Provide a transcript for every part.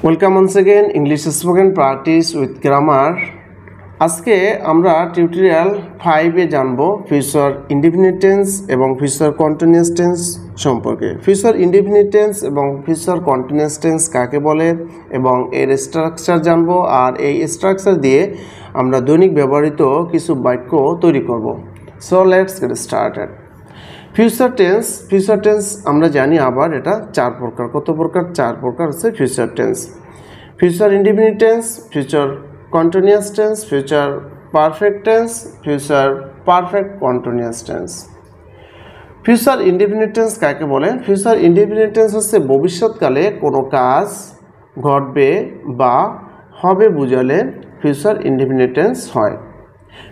Welcome once again English spoken practice with grammar. আজকে আমরা tutorial 5 এ জানব ফিউচার ইনডিফিনিট টেন্স এবং ফিউচার কন্টিনিউয়াস টেন্স সম্পর্কে। ফিউচার ইনডিফিনিট টেন্স এবং ফিউচার কন্টিনিউয়াস টেন্স কাকে বলে এবং এর স্ট্রাকচার জানব, আর এই স্ট্রাকচার দিয়ে আমরা দৈনিক ব্যবহৃত কিছু বাক্য তৈরি করব। So let's get started. Future tense আমরা জানি আবার এটা 4 প্রকার। কত প্রকার? 4 প্রকার হচ্ছে future tense. Future indefinite tense, future continuous tense, future perfect tense, future perfect continuous tense. Future indefinite tense কাকে বলে? ফিউচার ইনডিফিনিট টেন্স হচ্ছে ভবিষ্যৎকালে কোনো কাজ ঘটবে বা হবে বোঝালে ফিউচার ইনডিফিনিট টেন্স হয়।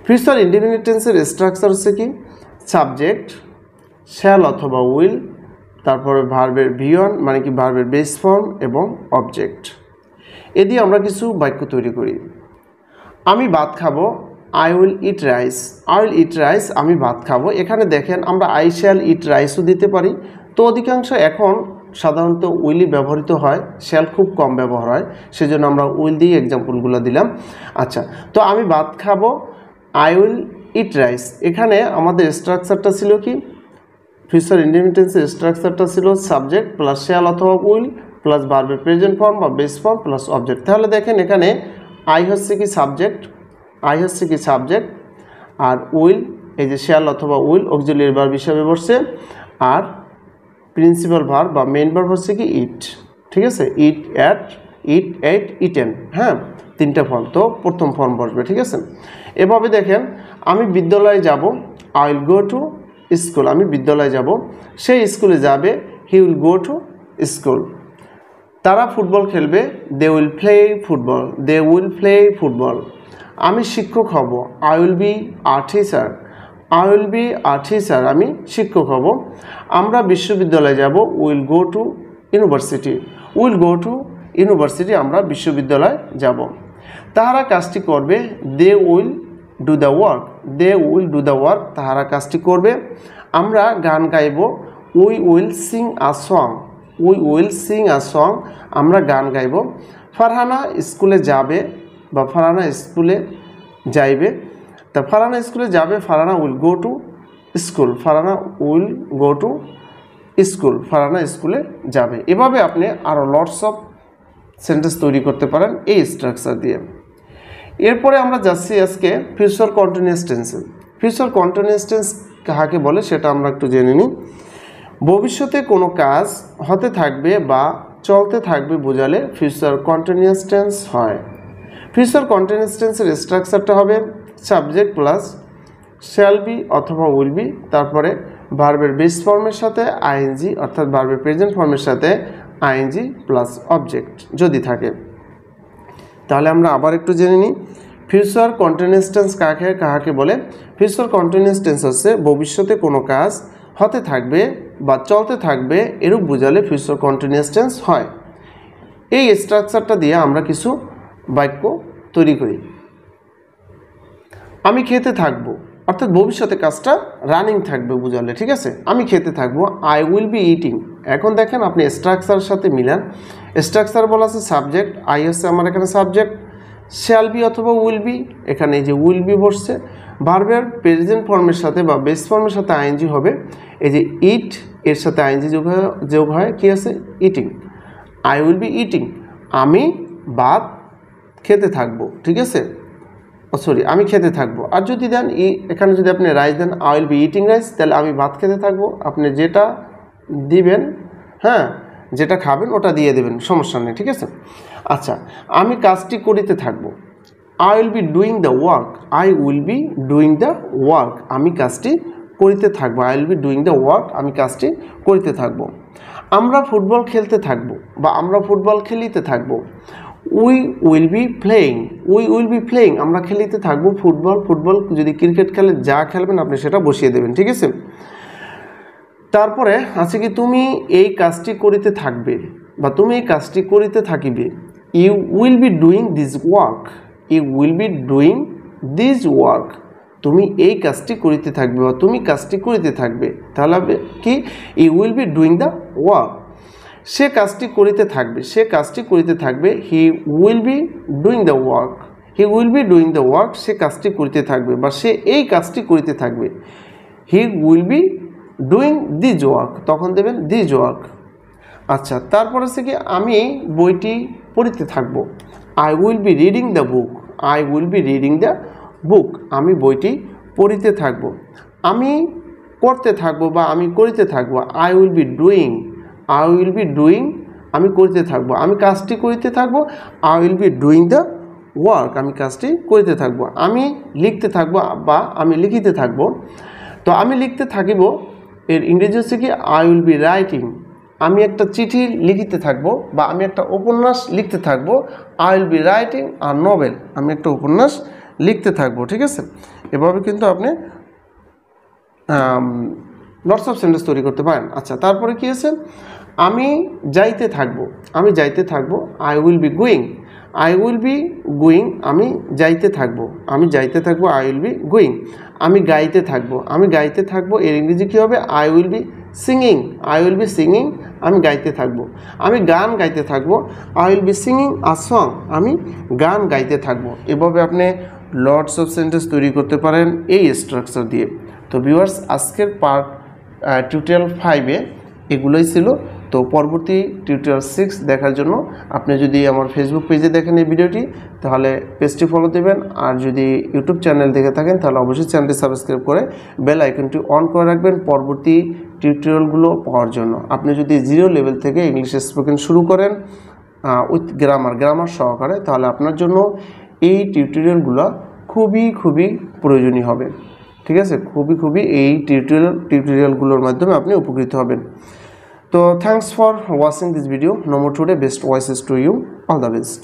ফিউচার ইনডিফিনিট টেন্সের স্ট্রাকচার হচ্ছে কি? সাবজেক্ট, শ্যাল অথবা উইল, তারপরে ভার্বের ভিওন মানে কি ভার্বের বেস ফর্ম এবং অবজেক্ট। এ দিয়ে আমরা কিছু বাক্য তৈরি করি। আমি ভাত খাবো, I will eat rice. I will eat rice, আমি ভাত খাবো। এখানে দেখেন আমরা আই শ্যাল ইট রাইসও দিতে পারি। তো অধিকাংশ এখন সাধারণত উইলই ব্যবহৃত হয়, শ্যাল খুব কম ব্যবহার হয়, সেজন্য আমরা উইল দিয়ে এক্সাম্পলগুলো দিলাম। আচ্ছা, তো আমি ভাত খাবো, আই উইল ইট রাইস। এখানে আমাদের স্ট্রাকচারটা ছিল কি? ফিউচার ইনডিফিনিট টেন্সের স্ট্রাকচারটা ছিল সাবজেক্ট প্লাস শ্যাল অথবা উইল প্লাস ভার্বের প্রেজেন্ট ফর্ম বা বেস ফর্ম প্লাস অবজেক্ট। তাহলে দেখেন এখানে আই হচ্ছে কি সাবজেক্ট, আর উইল এই যে শ্যাল অথবা উইল অক্সিলিয়ারি ভার্ব হিসাবে বসছে, আর প্রিন্সিপাল ভার্ব বা মেইন ভার্ব হচ্ছে কি ইট। ঠিক আছে, ইট, এট, ইটেন। হ্যাঁ, 3টা ফর্ম, তো প্রথম ফর্ম বসবে। ঠিক আছে, এভাবে দেখেন আমি বিদ্যালয়ে যাব, I will go to school. আমি বিদ্যালয়ে যাব, সেই স্কুলে যাবে, he will go to school. তারা ফুটবল খেলবে, দে উইল প্লে ফুটবল। আমি শিক্ষক হব, I will be a teacher. আমি শিক্ষক হব। আমরা বিশ্ববিদ্যালয়ে যাব, উইল গো টু ইউনিভার্সিটি। আমরা বিশ্ববিদ্যালয়ে যাব। তাহারা কাজটি করবে, they will do the work. তাহারা কাজটি করবে। আমরা গান গাইব, we will sing a song. আমরা গান গাইব। ফারহানা স্কুলে যাবে বা ফারহানা স্কুলে যাইবে। তা ফারহানা স্কুলে যাবে, Farhana will go to school. Farhana স্কুলে যাবে। এভাবে আপনি আরও লটস অফ সেন্টেন্স তৈরি করতে পারেন এই স্ট্রাকচার দিয়ে। এরপরে আমরা যাচ্ছি আজকে ফিউচার কন্টিনিউয়াস টেন্সে। ফিউচার কন্টিনিউয়াস টেন্স কাকে বলে সেটা আমরা একটু জেনে নিই। ভবিষ্যতে কোনো কাজ হতে থাকবে বা চলতে থাকবে বোঝালে ফিউচার কন্টিনিউয়াস টেন্স হয়। ফিউচার কন্টিনিউয়াস টেন্সের স্ট্রাকচারটা হবে সাবজেক্ট প্লাস শ্যাল বি অথবা উইল বি, তারপরে ভার্বের বেস ফর্মের সাথে আইএনজি অর্থাৎ ভার্বের প্রেজেন্ট ফর্মের সাথে আইএনজি প্লাস অবজেক্ট যদি থাকে। তাহলে আমরা আবার একটু জেনে নিই ফিউচার কন্টিনিউয়াস টেন্স কাকে বলে। ফিউচার কন্টিনিউয়াস টেন্স হচ্ছে ভবিষ্যতে কোনো কাজ হতে থাকবে বা চলতে থাকবে এরূপ বোঝালে ফিউচার কন্টিনিউয়াস টেন্স হয়। এই স্ট্রাকচারটা দিয়ে আমরা কিছু বাক্য তৈরি করি। আমি খেতে থাকবো, অর্থাৎ ভবিষ্যতে কাজটা রানিং থাকবে বোঝালে। ঠিক আছে, আমি খেতে থাকবো, আই উইল বি ইটিং। এখন দেখেন আপনি স্ট্রাকচারের সাথে মিলান। স্ট্রাকচার বলা আছে সাবজেক্ট, আই হচ্ছে আমার এখানে সাবজেক্ট, শ্যাল বি অথবা উইল বি, এখানে এই যে উইল বি বসছে। ভার্বের প্রেজেন্ট ফর্মের সাথে বা বেস ফর্মের সাথে আইএনজি হবে। এই যে ইট এর সাথে আইএনজি যোগ হয় কি আছে? Eating. I will be eating, আমি ভাত খেতে থাকবো। ঠিক আছে, আমি খেতে থাকবো। আর যদি দেন এখানে যদি আপনি রাইস দেন, I will be eating rice, তাহলে আমি ভাত খেতে থাকবো। আপনি যেটা দিবেন, হ্যাঁ, যেটা খাবেন ওটা দিয়ে দেবেন, সমস্যা নেই। ঠিক আছে, আচ্ছা, আমি কাজটি করিতে থাকবো, I will be doing the work. আমি কাজটি করিতে থাকবো, I will be doing the work, আমি কাজটি করিতে থাকবো। আমরা ফুটবল খেলতে থাকবো বা আমরা ফুটবল খেলিতে থাকবো, উই উইল বি প্লেয়িং। আমরা খেলিতে থাকবো ফুটবল যদি ক্রিকেট খেলে যা খেলবেন আপনি সেটা বসিয়ে দেবেন। ঠিক আছে, তারপরে আছে কি তুমি এই কাজটি করিতে থাকবে বা তুমি এই কাজটি করিতে থাকিবে, you will be doing this work. তুমি এই কাজটি করিতে থাকবে বা তুমি কাজটি করিতে থাকবে। তাহলে কি? You will be doing the work. সে কাজটি করিতে থাকবে, সে কাজটি করিতে থাকবে। He will be doing the work, he will be doing the work, সে কাজটি করিতে থাকবে বা সে এই কাজটি করিতে থাকবে। He will be doing this work, তখন দেবেন দিস ওয়ার্ক। আচ্ছা, তারপর হচ্ছে কি আমি বইটি পড়িতে থাকবো। I will be reading the book, I will be reading the book, আমি বইটি পড়িতে থাকবো। আমি করতে থাকবো বা আমি করিতে থাকবো। I will be doing, I will be doing, আমি করিতে থাকবো, আমি কাজটি করিতে থাকবো। I will be doing the work, আমি কাজটি করিতে থাকবো। আমি লিখতে থাকবো বা আমি লিখিতে থাকবো। তো আমি লিখতে থাকিব, এর ইংরেজি হচ্ছে কি আই উইল বি রাইটিং, আমি একটা চিঠি লিখিতে থাকবো বা আমি একটা উপন্যাস লিখতে থাকবো। I will be writing a novel, আমি একটা উপন্যাস লিখতে থাকবো। ঠিক আছে, এভাবে কিন্তু আপনি লটস অফ সেন্টেন্স তৈরি করতে পারেন। আচ্ছা, তারপরে কি আছে, আমি যাইতে থাকবো, আমি যাইতে থাকবো। I will be going, I will be going, আমি যাইতে থাকবো, আমি যাইতে থাকবো। আই উইল বি গোয়িং, আমি গাইতে থাকবো, আমি গাইতে থাকবো। এর ইংরেজি কী হবে, I will be singing, I will be singing, আমি গাইতে থাকবো। আমি গান গাইতে থাকবো। I will be singing a song, আমি গান গাইতে থাকবো। এভাবে আপনি লটস অফ সেন্টেন্স তৈরি করতে পারেন এই স্ট্রাকচার দিয়ে। তো ভিউয়ার্স, আজকের পার্ট টিউটোরিয়াল 5-এ এগুলোই ছিল। তো পরবর্তী টিউটোরিয়াল 6 দেখার জন্য আপনি যদি আমার ফেসবুক পেজে দেখেন এই ভিডিওটি, তাহলে পেজটি ফলো দেবেন। আর যদি ইউটিউব চ্যানেল দেখে থাকেন, তাহলে অবশ্যই চ্যানেলটি সাবস্ক্রাইব করে বেল আইকনটি অন করে রাখবেন পরবর্তী টিউটোরিয়ালগুলো পাওয়ার জন্য। আপনি যদি 0 লেভেল থেকে ইংলিশ স্পোকেন শুরু করেন উইথ গ্রামার সহকারে, তাহলে আপনার জন্য এই টিউটোরিয়ালগুলো খুবই প্রয়োজনীয় হবে। ঠিক আছে, খুবই এই টিউটোরিয়ালগুলোর মাধ্যমে আপনি উপকৃত হবেন। তো thanks for watching this video. No more today. Best wishes to you. All the best.